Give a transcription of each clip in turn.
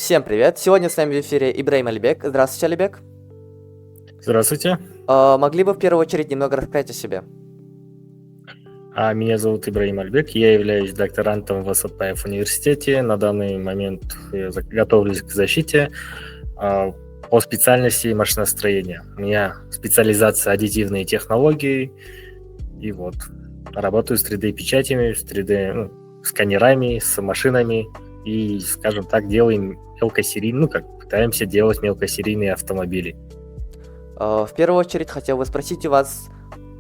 Всем привет! Сегодня с вами в эфире Ибраим Алибек. Здравствуйте, Алибек. Здравствуйте. Могли бы в первую очередь немного рассказать о себе? Меня зовут Ибраим Альбек, я являюсь докторантом в Асатпаев университете. На данный момент я готовлюсь к защите по специальности машиностроения. У меня специализация аддитивные технологии, и вот работаю с 3D-печатями, с 3D сканерами, с машинами, и, скажем так, делаем мелкосерийные, пытаемся делать мелкосерийные автомобили. В первую очередь хотел бы спросить у вас,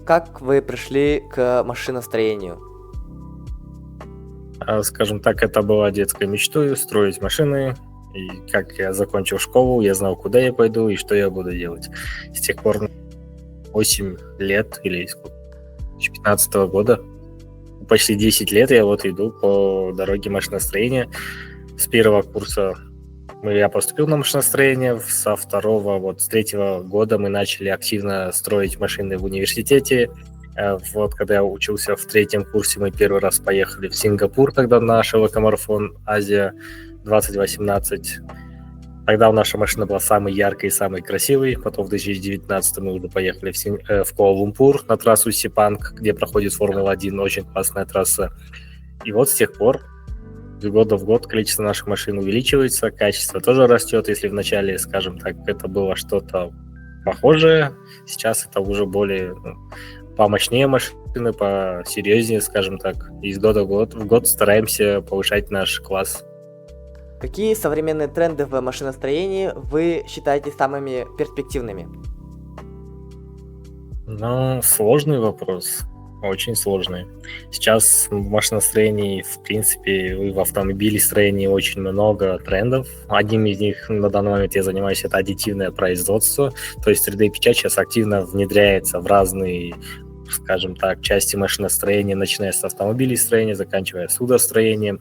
как вы пришли к машиностроению? Скажем так, это была детской мечтой строить машины. И как я закончил школу, я знал, куда я пойду и что я буду делать. С тех пор 8 лет или с 2015 года, почти 10 лет я вот иду по дороге машиностроения. С первого курса я поступил на машиностроение, с третьего года мы начали активно строить машины в университете. Вот когда я учился в третьем курсе, мы первый раз поехали в Сингапур тогда на шелокомарафон Азия 2018. Тогда наша машина была самой яркой и самой красивой. Потом в 2019 мы уже поехали в Куала-Лумпур на трассу Сепанг, где проходит Формула-1, очень классная трасса. И вот с тех пор из года в год количество наших машин увеличивается, качество тоже растет. Если вначале, скажем так, это было что-то похожее, сейчас это уже более помощнее машины, посерьезнее, скажем так. Из года в год стараемся повышать наш класс. Какие современные тренды в машиностроении вы считаете самыми перспективными? Сложный вопрос. Очень сложный. Сейчас в машиностроении, в принципе, и в автомобилестроении очень много трендов. Одним из них на данный момент я занимаюсь, это аддитивное производство. То есть 3D-печать сейчас активно внедряется в разные, скажем так, части машиностроения, начиная с автомобилестроения, заканчивая судостроением.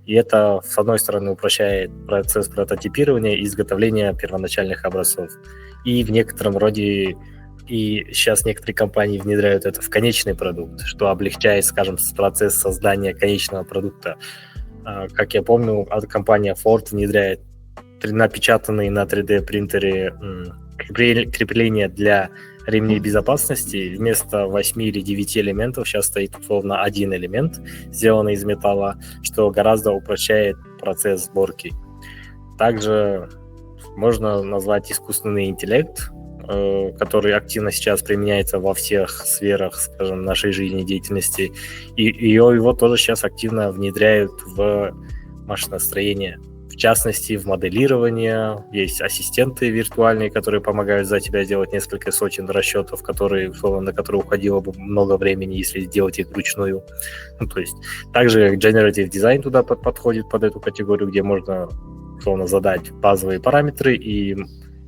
И это, с одной стороны, упрощает процесс прототипирования и изготовления первоначальных образцов. И в некотором роде и сейчас некоторые компании внедряют это в конечный продукт, что облегчает, скажем, процесс создания конечного продукта. Как я помню, компания Ford внедряет напечатанные на 3D-принтере крепления для ремней безопасности. Вместо 8 или 9 элементов сейчас стоит условно один элемент, сделанный из металла, что гораздо упрощает процесс сборки. Также можно назвать искусственный интеллект, который активно сейчас применяется во всех сферах, скажем, нашей жизнедеятельности. И его тоже сейчас активно внедряют в машиностроение. В частности, в моделирование. Есть ассистенты виртуальные, которые помогают за тебя сделать несколько сотен расчетов, на которые уходило бы много времени, если делать их вручную. То есть также Generative Design туда подходит под эту категорию, где можно задать базовые параметры и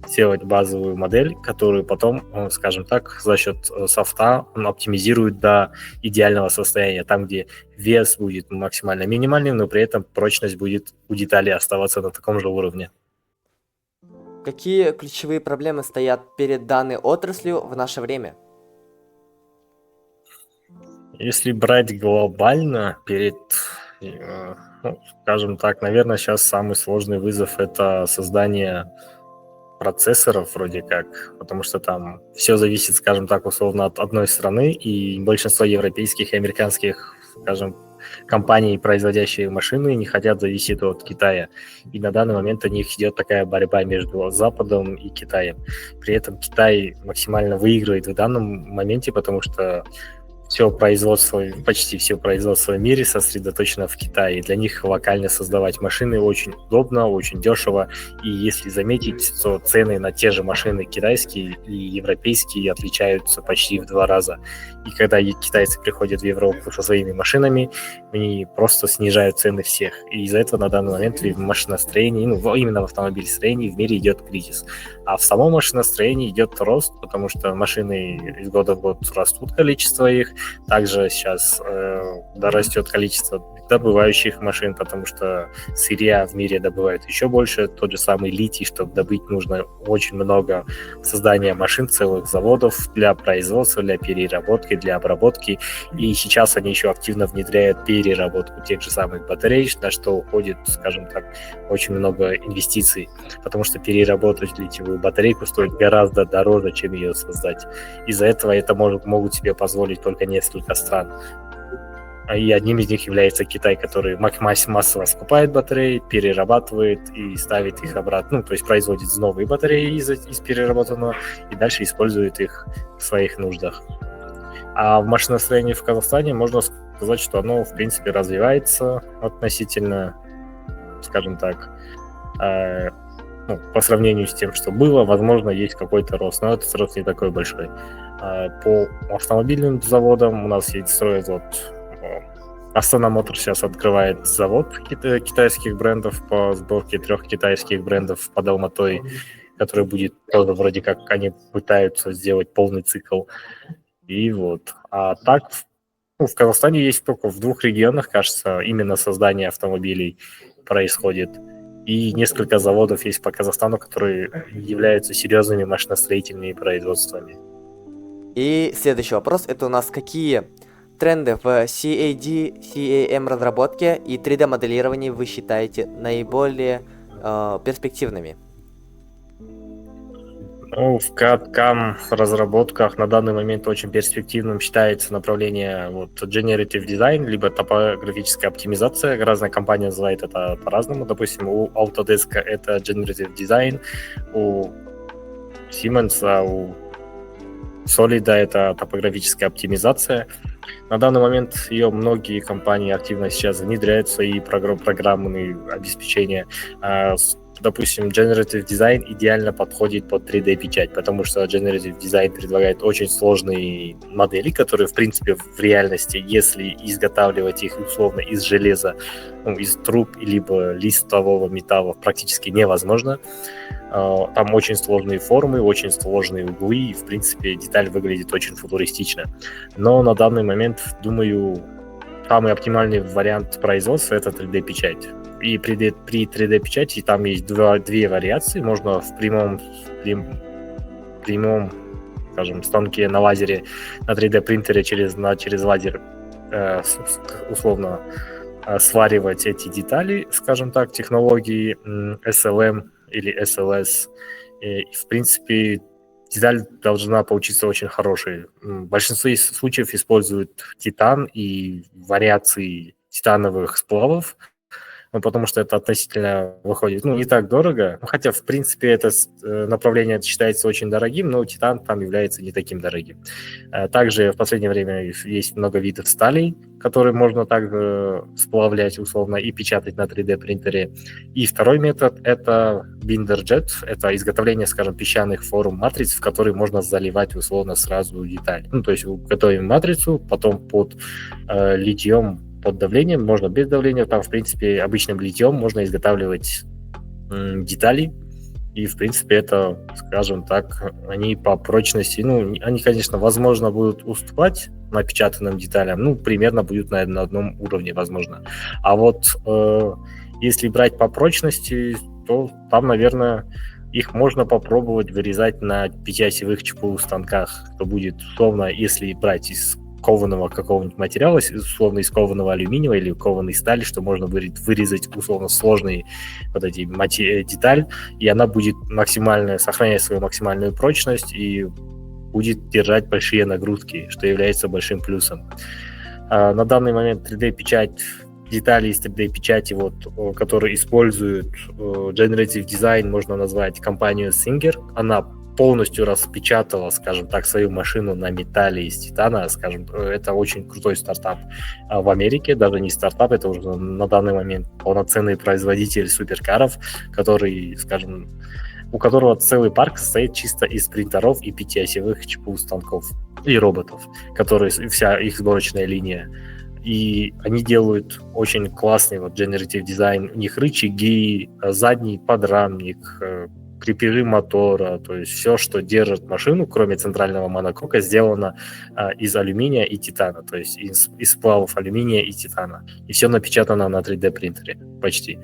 сделать базовую модель, которую потом, скажем так, за счет софта оптимизирует до идеального состояния, там, где вес будет максимально минимальным, но при этом прочность будет у деталей оставаться на таком же уровне. Какие ключевые проблемы стоят перед данной отраслью в наше время? Если брать глобально, скажем так, наверное, сейчас самый сложный вызов – это создание процессоров вроде как, потому что там все зависит, скажем так, условно от одной страны, и большинство европейских и американских, скажем, компаний, производящих машины, не хотят зависеть от Китая. И на данный момент у них идет такая борьба между Западом и Китаем. При этом Китай максимально выигрывает в данном моменте, потому что почти все производство в мире сосредоточено в Китае. И для них локально создавать машины очень удобно, очень дешево. И если заметить, то цены на те же машины китайские и европейские отличаются почти в 2 раза. И когда китайцы приходят в Европу со своими машинами, они просто снижают цены всех. И из-за этого на данный момент в машиностроении, именно в автомобилестроении в мире идет кризис. А в самом машиностроении идет рост, потому что машины из года в год растут количество их, Также сейчас растет количество добывающих машин, потому что сырья в мире добывают еще больше. Тот же самый литий, чтобы добыть, нужно очень много создания машин, целых заводов для производства, для переработки, для обработки. И сейчас они еще активно внедряют переработку тех же самых батарей, на что уходит, скажем так, очень много инвестиций, потому что переработать литиевую батарейку стоит гораздо дороже, чем ее создать. Из-за этого это могут себе позволить только несколько стран. И одним из них является Китай, который массово скупает батареи, перерабатывает и ставит их обратно, то есть производит новые батареи из переработанного и дальше использует их в своих нуждах. А в машиностроении в Казахстане можно сказать, что оно, в принципе, развивается относительно, скажем так, по сравнению с тем, что было, возможно, есть какой-то рост, но этот рост не такой большой. По автомобильным заводам у нас строят Астана Мотор сейчас открывает завод китайских брендов по сборке 3 китайских брендов под Алматой, который будет тоже вроде как они пытаются сделать полный цикл. И вот. А так, в Казахстане есть только в 2 регионах, кажется, именно создание автомобилей происходит. И несколько заводов есть по Казахстану, которые являются серьезными машиностроительными производствами. И следующий вопрос, это у нас какие тренды в CAD, CAM разработке и 3D-моделировании вы считаете наиболее перспективными? В CAD-CAM разработках на данный момент очень перспективным считается направление Generative Design, либо топографическая оптимизация. Разные компании называют это по-разному. Допустим, у Autodesk это Generative Design, у Siemens, у Solid это топографическая оптимизация. На данный момент ее многие компании активно сейчас внедряют в свои программные обеспечения. Допустим, Generative Design идеально подходит под 3D-печать, потому что Generative Design предлагает очень сложные модели, которые, в принципе, в реальности, если изготавливать их условно из железа, из труб, либо листового металла, практически невозможно. Там очень сложные формы, очень сложные углы, и, в принципе, деталь выглядит очень футуристично. Но на данный момент, думаю, самый оптимальный вариант производства – это 3D-печать. И при 3D-печати там есть две вариации. Можно в прямом, скажем, станке на лазере, на 3D-принтере через лазер условно сваривать эти детали, скажем так, технологии SLM или SLS. И, в принципе, деталь должна получиться очень хорошей. В большинстве случаев используют титан и вариации титановых сплавов, потому что это относительно выходит не так дорого. Хотя, в принципе, это направление считается очень дорогим, но титан там является не таким дорогим. Также в последнее время есть много видов сталей, которые можно также сплавлять условно и печатать на 3D-принтере. И второй метод – это BinderJet. Это изготовление, скажем, песчаных форм матриц, в которые можно заливать условно сразу деталь. То есть готовим матрицу, потом под литьем, под давлением, можно без давления, там, в принципе, обычным литьем можно изготавливать детали, и, в принципе, это, скажем так, они по прочности, они, конечно, возможно, будут уступать напечатанным деталям, примерно будет, наверное, на одном уровне, возможно. А если брать по прочности, то там, наверное, их можно попробовать вырезать на 5-осевых ЧПУ станках, то будет, условно, если брать из кованого какого-нибудь материала, условно из кованого алюминия или кованой стали, что можно вырезать условно сложные деталь, и она будет сохранять свою максимальную прочность и будет держать большие нагрузки, что является большим плюсом. На данный момент 3D-печать, детали из 3D-печати, которые используют Generative Design, можно назвать компанию Singer. Она полностью распечатала, скажем так, свою машину на металле из титана, скажем, это очень крутой стартап в Америке, даже не стартап, это уже на данный момент полноценный производитель суперкаров, который, скажем, у которого целый парк состоит чисто из принтеров и 5-осевых ЧПУ станков и роботов, которые вся их сборочная линия. И они делают очень классный Generative Design. У них рычаги, задний подрамник, крепежи мотора, то есть все, что держит машину, кроме центрального монокока, сделано из алюминия и титана, то есть из сплавов алюминия и титана. И все напечатано на 3D принтере почти.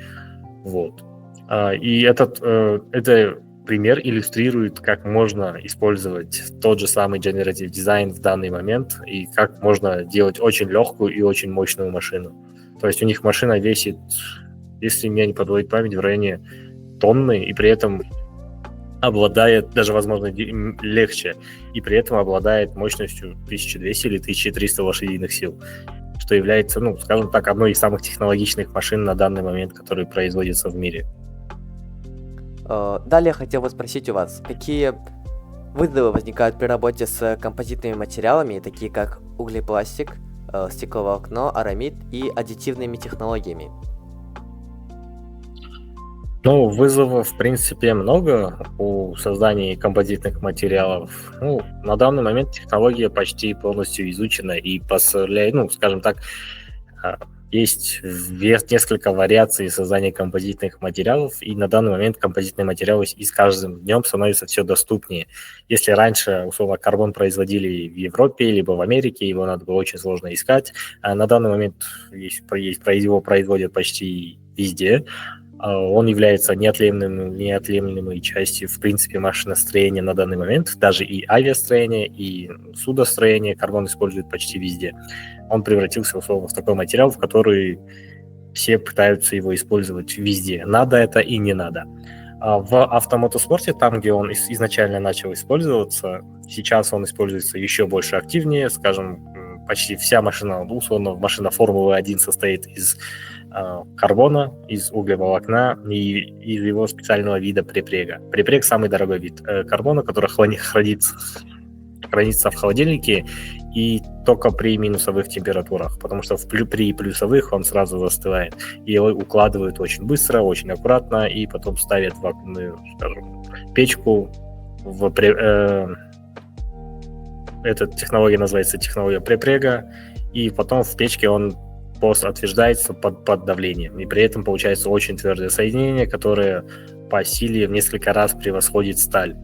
Вот. И это пример иллюстрирует, как можно использовать тот же самый Generative Design в данный момент и как можно делать очень легкую и очень мощную машину. То есть у них машина весит, если меня не подводит память, в районе тонны, и при этом обладает, даже, возможно, легче, и при этом обладает мощностью 1200 или 1300 лошадиных сил, что является, ну, скажем так, одной из самых технологичных машин на данный момент, которые производятся в мире. Далее хотел бы спросить у вас, какие вызовы возникают при работе с композитными материалами, такие как углепластик, стекловолокно, арамид и аддитивными технологиями? Ну, вызовов, в принципе, много у создания композитных материалов. Ну, на данный момент технология почти полностью изучена и позволяет, ну, скажем так, есть несколько вариаций создания композитных материалов, и на данный момент композитные материалы и с каждым днем становятся все доступнее. Если раньше, условно, карбон производили в Европе либо в Америке, его надо было очень сложно искать, а на данный момент его производят почти везде. Он является неотъемлемой частью, в принципе, машиностроения на данный момент. Даже и авиастроение, и судостроение карбон используют почти везде. Он превратился, условно, в такой материал, в который все пытаются его использовать везде. Надо это и не надо. В автомотоспорте, там, где он изначально начал использоваться, сейчас он используется еще больше активнее. Скажем, почти вся машина, условно, машина Формулы-1 состоит из карбона, из углеволокна и из его специального вида припрега. Припрег – самый дорогой вид карбона, который хранится в холодильнике и только при минусовых температурах, потому что при плюсовых он сразу застывает. И его укладывают очень быстро, очень аккуратно, и потом ставят в вакуумную, скажем, печку. Эта технология называется технология припрега, и потом в печке он отверждается под давлением. И при этом получается очень твердое соединение, которое по силе в несколько раз превосходит сталь.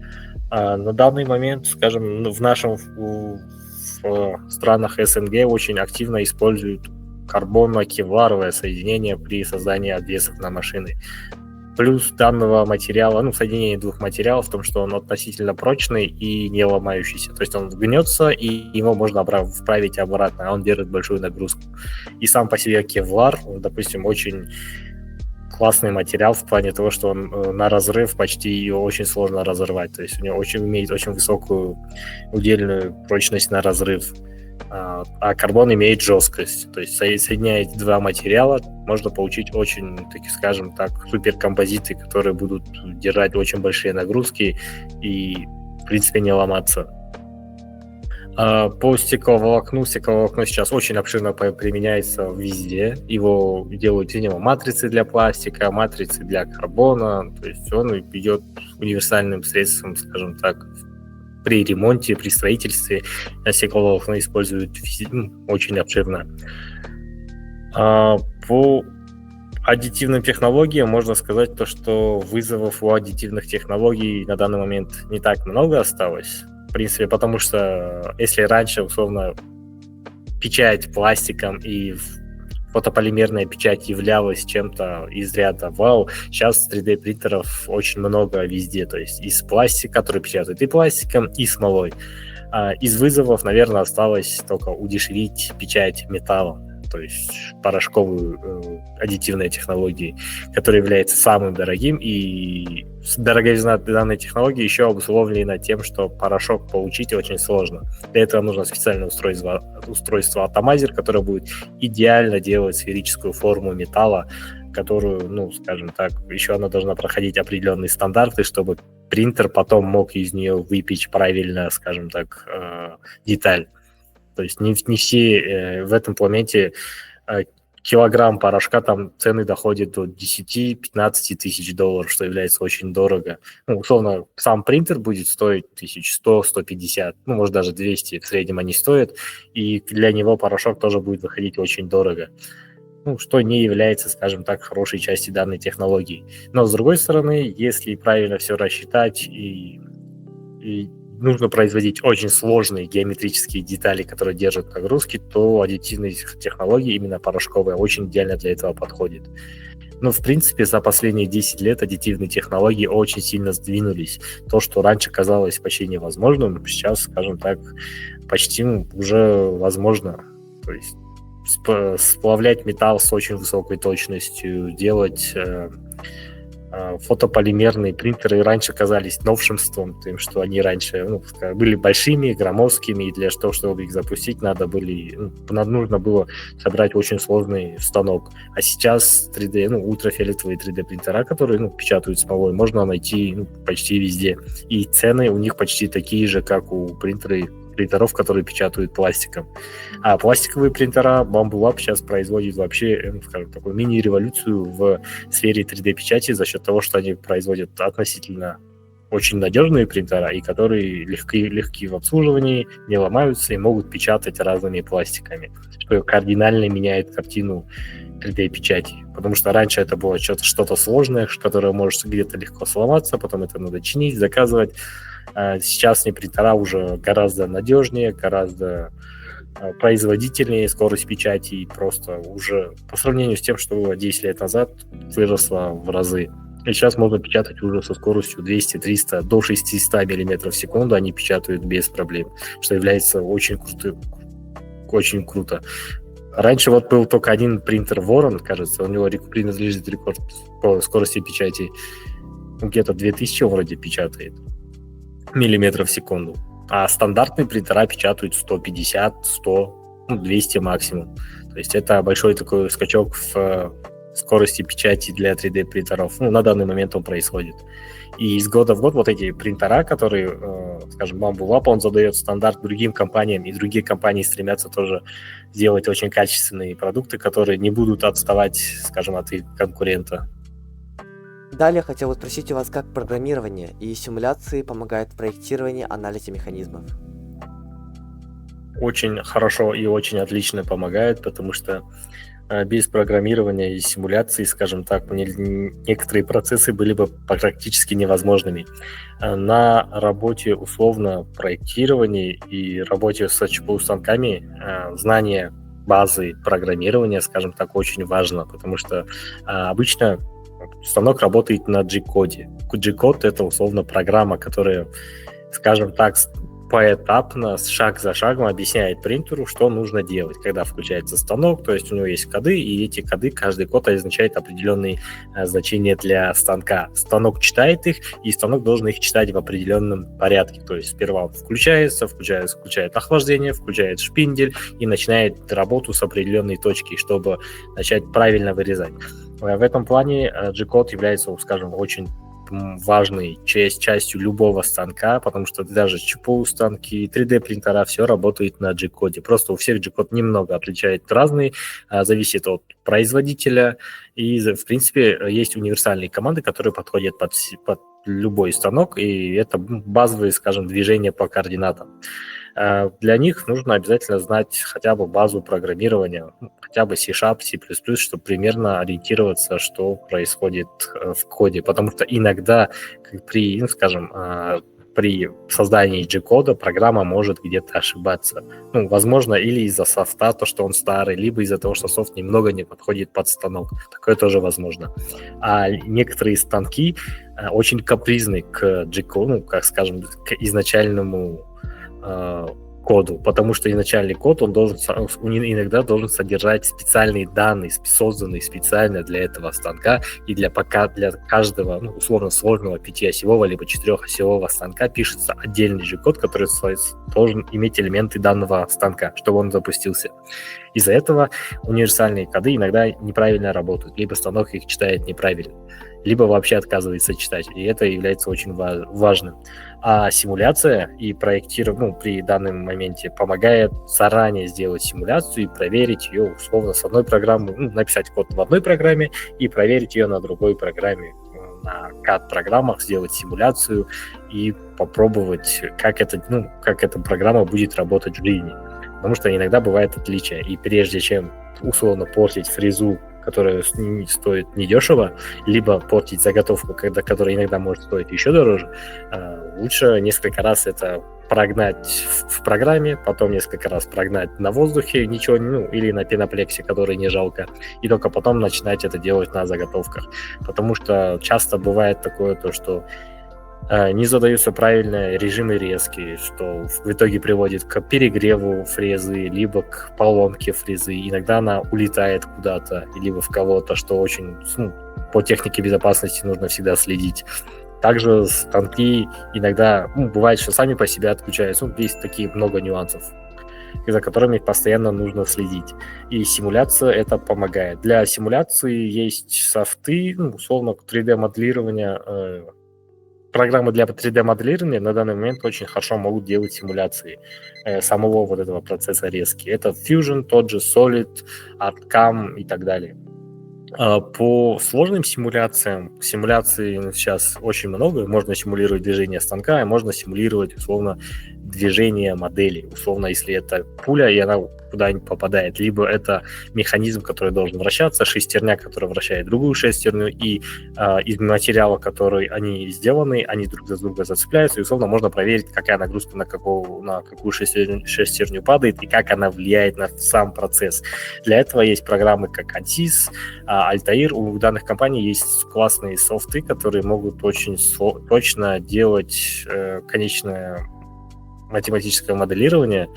На данный момент, скажем, в странах СНГ очень активно используют карбонно-кевларовое соединение при создании обвесов на машины. Плюс данного материала, соединение двух материалов в том, что он относительно прочный и не ломающийся. То есть он гнется, и его можно вправить обратно, а он держит большую нагрузку. И сам по себе кевлар, допустим, очень классный материал в плане того, что он на разрыв почти ее очень сложно разорвать. То есть у него имеет очень высокую удельную прочность на разрыв. А карбон имеет жесткость. То есть соединяя эти два материала, можно получить очень, скажем так, суперкомпозиты, которые будут держать очень большие нагрузки и, в принципе, не ломаться. По стекловолокну сейчас очень обширно применяется везде. Его делают матрицы для пластика, матрицы для карбона. То есть он идет универсальным средством, скажем так, при ремонте, при строительстве. Стекловолокно используют очень обширно. По аддитивным технологиям можно сказать то, что вызовов у аддитивных технологий на данный момент не так много осталось. В принципе, потому что если раньше, условно, печать пластиком и фотополимерная печать являлась чем-то из ряда вау, сейчас 3D-принтеров очень много везде, то есть из пластика, который печатают и пластиком, и смолой. Из вызовов, наверное, осталось только удешевить печать металлом, то есть порошковую аддитивной технологии, которая является самым дорогим, и дороговизна данной технологии еще обусловлена тем, что порошок получить очень сложно. Для этого нужно специальное устройство атомайзер, которое будет идеально делать сферическую форму металла, которую, скажем так, еще она должна проходить определенные стандарты, чтобы принтер потом мог из нее выпечь правильно, скажем так, деталь. То есть не все в этом моменте килограмм порошка, там цены доходят до 10-15 тысяч долларов, что является очень дорого. Условно, сам принтер будет стоить 1100-150, может даже 200 в среднем они стоят, и для него порошок тоже будет выходить очень дорого. ну, что не является, скажем так, хорошей частью данной технологии. Но с другой стороны, если правильно все рассчитать и нужно производить очень сложные геометрические детали, которые держат нагрузки, то аддитивные технологии, именно порошковые, очень идеально для этого подходят. Ну, в принципе, за последние 10 лет аддитивные технологии очень сильно сдвинулись. То, что раньше казалось почти невозможным, сейчас, скажем так, почти уже возможно. То есть сплавлять металл с очень высокой точностью, делать фотополимерные принтеры раньше казались новшеством, тем, что они раньше были большими, громоздкими, и для того, чтобы их запустить, нужно было собрать очень сложный станок. А сейчас 3D, ультрафиолетовые 3D принтера, которые печатают смолой, можно найти почти везде. И цены у них почти такие же, как у принтеров, которые печатают пластиком. А пластиковые принтера Bambu Lab сейчас производит вообще, скажем, такую мини-революцию в сфере 3D-печати за счет того, что они производят относительно очень надежные принтера, и которые легки в обслуживании, не ломаются и могут печатать разными пластиками, что кардинально меняет картину 3D-печати. Потому что раньше это было что-то сложное, которое может где-то легко сломаться, потом это надо чинить, заказывать. Сейчас принтера уже гораздо надежнее, гораздо производительнее, скорость печати и просто уже по сравнению с тем, что было 10 лет назад, выросла в разы. И сейчас можно печатать уже со скоростью 200, 300, до 600 мм в секунду, они печатают без проблем, что является очень круто. Раньше был только один принтер Ворон, кажется, у него принадлежит рекорд по скорости печати, где-то 2000 вроде печатает миллиметров в секунду. А стандартные принтера печатают 150, 100, 200 максимум. То есть это большой такой скачок в скорости печати для 3D принтеров. На данный момент он происходит. И из года в год вот эти принтера, которые, скажем, Bambu Lab, он задает стандарт другим компаниям, и другие компании стремятся тоже сделать очень качественные продукты, которые не будут отставать, скажем, от их конкурента. Далее хотел бы спросить у вас, как программирование и симуляции помогают в проектировании, анализе механизмов. Очень хорошо и очень отлично помогает, потому что без программирования и симуляции, скажем так, некоторые процессы были бы практически невозможными. На работе условно проектирования и работе с ЧПУ-станками знание базы программирования, скажем так, очень важно, потому что обычно станок работает на G-коде. G-код — это условно программа, которая, скажем так, поэтапно, шаг за шагом объясняет принтеру, что нужно делать, когда включается станок, то есть у него есть коды, и эти коды, каждый код означает определенные значения для станка. Станок читает их, и станок должен их читать в определенном порядке, то есть сперва он включает охлаждение, включает шпиндель и начинает работу с определенной точки, чтобы начать правильно вырезать. В этом плане G-код является, скажем, очень важной частью любого станка, потому что даже ЧПУ станки, 3D принтера, все работает на G-коде. Просто у всех G-код немного отличает разный, зависит от производителя, и в принципе есть универсальные команды, которые подходят под любой станок, и это базовые, скажем, движения по координатам. Для них нужно обязательно знать хотя бы базу программирования, хотя бы C#, C++, чтобы примерно ориентироваться, что происходит в коде. Потому что иногда при создании G-кода программа может где-то ошибаться. Возможно, или из-за софта, то, что он старый, либо из-за того, что софт немного не подходит под станок. Такое тоже возможно. А некоторые станки очень капризны к G-коду, к изначальному коду, потому что изначальный код, он иногда должен содержать специальные данные, созданные специально для этого станка, и для каждого, условно сложного 5-осевого либо 4-осевого станка пишется отдельный же код, который должен иметь элементы данного станка, чтобы он запустился. Из-за этого универсальные коды иногда неправильно работают, либо станок их читает неправильно, либо вообще отказывается читать, и это является очень важным. А симуляция и проектирование при данном моменте помогает заранее сделать симуляцию и проверить ее условно с одной программы, написать код в одной программе и проверить ее на другой программе, на CAD-программах сделать симуляцию и попробовать, как эта программа будет работать в жизни. Потому что иногда бывает отличие. И прежде чем условно портить фрезу, которая стоит недешево, либо портить заготовку, которая иногда может стоить еще дороже, лучше несколько раз это прогнать в программе, потом несколько раз прогнать на воздухе, ничего, или на пеноплексе, который не жалко, и только потом начинать это делать на заготовках. Потому что часто бывает такое, то, что не задаются правильно режимы резки, что в итоге приводит к перегреву фрезы, либо к поломке фрезы. Иногда она улетает куда-то, либо в кого-то, что очень по технике безопасности нужно всегда следить. Также станки иногда, бывает, что сами по себе отключаются. Есть такие много нюансов, за которыми постоянно нужно следить. И симуляция это помогает. Для симуляции есть софты, условно 3D-моделирование. Программы для 3D-моделирования на данный момент очень хорошо могут делать симуляции самого вот этого процесса резки. Это Fusion, тот же Solid, ArtCam и так далее. По сложным симуляциям, симуляций сейчас очень много. Можно симулировать движение станка, и можно симулировать, условно, движение модели. Условно, если это пуля, и она куда-нибудь попадает. Либо это механизм, который должен вращаться, шестерня, которая вращает другую шестерню, и из материала, который они сделаны, они друг за друга зацепляются, и, условно, можно проверить, какая нагрузка на какую шестерню падает, и как она влияет на сам процесс. Для этого есть программы, как ANSYS, Altair. У данных компаний есть классные софты, которые могут очень точно делать конечное математическое моделирование,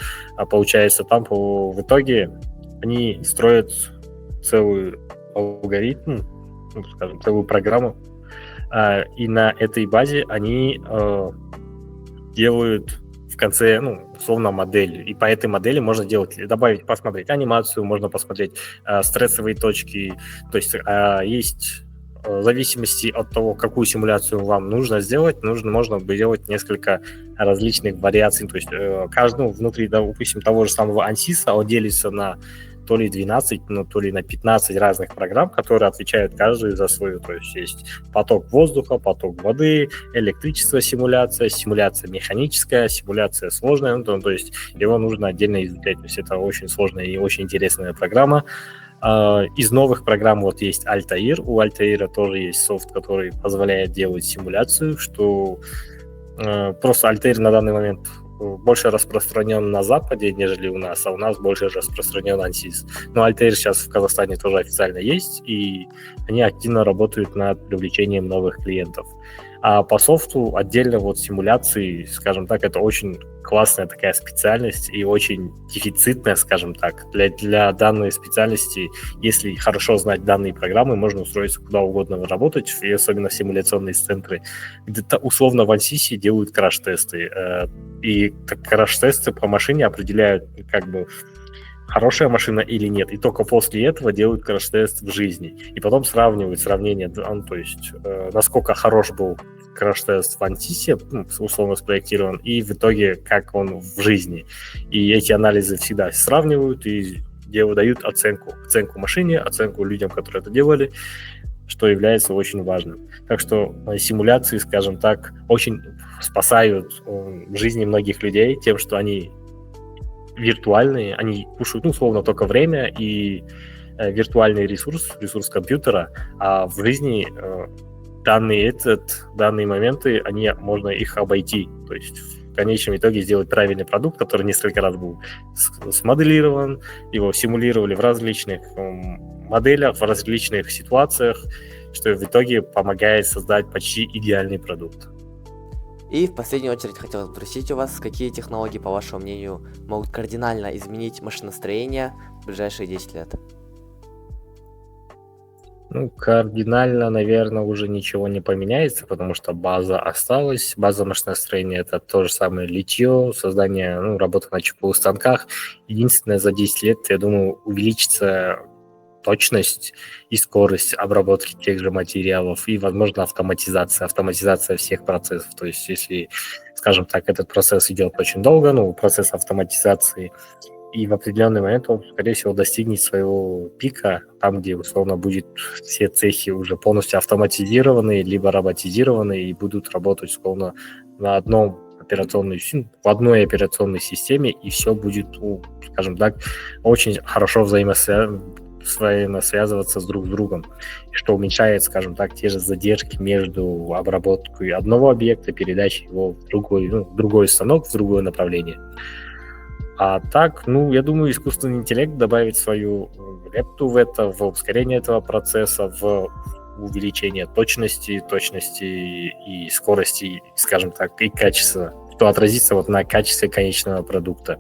получается, там в итоге они строят целый алгоритм, скажем, целую программу, и на этой базе они делают в конце, условно, модель. И по этой модели можно посмотреть анимацию, можно посмотреть стрессовые точки. То есть есть в зависимости от того, какую симуляцию вам нужно сделать, можно делать несколько различных вариаций. То есть внутри, допустим, того же самого ANSYS он делится на то ли 12, то ли на 15 разных программ, которые отвечают каждую за свою. То есть есть поток воздуха, поток воды, электричество, симуляция механическая, симуляция сложная. То есть его нужно отдельно изучать. То есть это очень сложная и очень интересная программа. Из новых программ вот есть Altair. У Altair тоже есть софт, который позволяет делать симуляцию, что просто Altair на данный момент больше распространен на Западе, нежели у нас, а у нас больше распространен ANSYS. Но Altair сейчас в Казахстане тоже официально есть, и они активно работают над привлечением новых клиентов. А по софту отдельно вот симуляции, скажем так, это очень классная такая специальность и очень дефицитная, скажем так. Для данной специальности, если хорошо знать данные программы, можно устроиться куда угодно работать, и особенно в симуляционные центры. Где-то условно в ANSYS делают краш-тесты. И краш-тесты по машине определяют, хорошая машина или нет. И только после этого делают краш-тест в жизни. И потом сравнивают сравнение, то есть насколько хорош был краш-тест в ANSYS, условно спроектирован, и в итоге как он в жизни. И эти анализы всегда сравнивают и дают оценку машине, оценку людям, которые это делали, что является очень важным. Так что симуляции, скажем так, очень спасают жизни многих людей тем, что они виртуальные, они кушают, условно, только время и виртуальный ресурс компьютера, а в жизни данные моменты, можно их обойти, то есть в конечном итоге сделать правильный продукт, который несколько раз был смоделирован, его симулировали в различных моделях, в различных ситуациях, что в итоге помогает создать почти идеальный продукт. И в последнюю очередь хотел спросить у вас, какие технологии, по вашему мнению, могут кардинально изменить машиностроение в ближайшие 10 лет? Кардинально, наверное, уже ничего не поменяется, потому что база осталась. База машиностроения – это то же самое литье, создание, работа на ЧПУ станках. Единственное, за 10 лет, я думаю, увеличится точность и скорость обработки тех же материалов и, возможно, автоматизация всех процессов. То есть, если, скажем так, этот процесс идет очень долго, процесс автоматизации, и в определенный момент он, скорее всего, достигнет своего пика, там, где, условно, будут все цехи уже полностью автоматизированы, либо роботизированы, и будут работать, условно, на одном в одной операционной системе, и все будет, скажем так, очень хорошо взаимосвязываться друг с другом, что уменьшает, скажем так, те же задержки между обработкой одного объекта, передачей его в другой станок, в другое направление. А так, я думаю, искусственный интеллект добавит свою лепту в это, в ускорение этого процесса, в увеличение точности и скорости, скажем так, и качества, что отразится на качестве конечного продукта.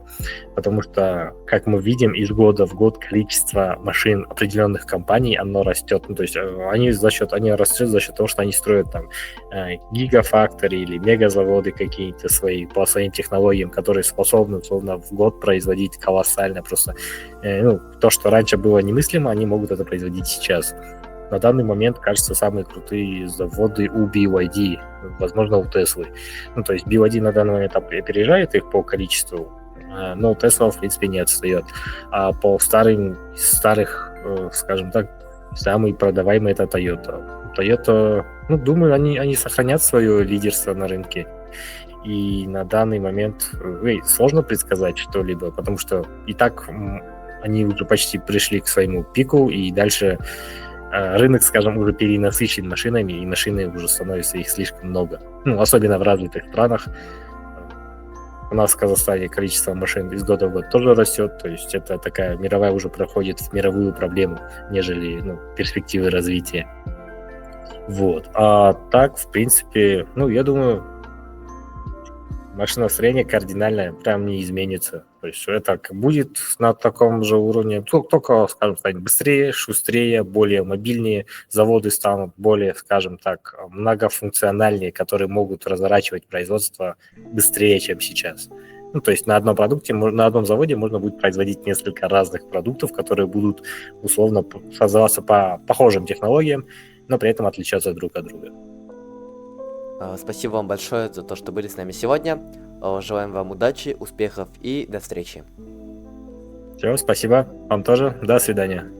Потому что, как мы видим, из года в год количество машин определенных компаний, оно растет. То есть они растут за счет того, что они строят там гигафактори или мегазаводы какие-то по своим технологиям, которые способны, условно, в год производить колоссально. Просто то, что раньше было немыслимо, они могут это производить сейчас. На данный момент, кажется, самые крутые заводы у BYD, возможно, у Теслы. То есть BYD на данный момент опережает их по количеству, но Tesla, в принципе, не отстает. А по старых, скажем так, самый продаваемый это Toyota. Toyota, думаю, они сохранят свое лидерство на рынке. И на данный момент сложно предсказать что-либо, потому что и так они уже почти пришли к своему пику, и дальше рынок, скажем, уже перенасыщен машинами, и машины уже становится их слишком много. Особенно в развитых странах. У нас в Казахстане количество машин из года в год тоже растет, то есть это такая мировая уже проходит в мировую проблему, нежели перспективы развития. Вот. А так, в принципе, я думаю, машиностроение кардинально прям не изменится. То есть это будет на таком же уровне, только, скажем так, быстрее, шустрее, более мобильнее. Заводы станут более, скажем так, многофункциональнее, которые могут разворачивать производство быстрее, чем сейчас. То есть на одном заводе можно будет производить несколько разных продуктов, которые будут условно создаваться по похожим технологиям, но при этом отличаться друг от друга. Спасибо вам большое за то, что были с нами сегодня. Желаем вам удачи, успехов и до встречи. Все, спасибо. Вам тоже. До свидания.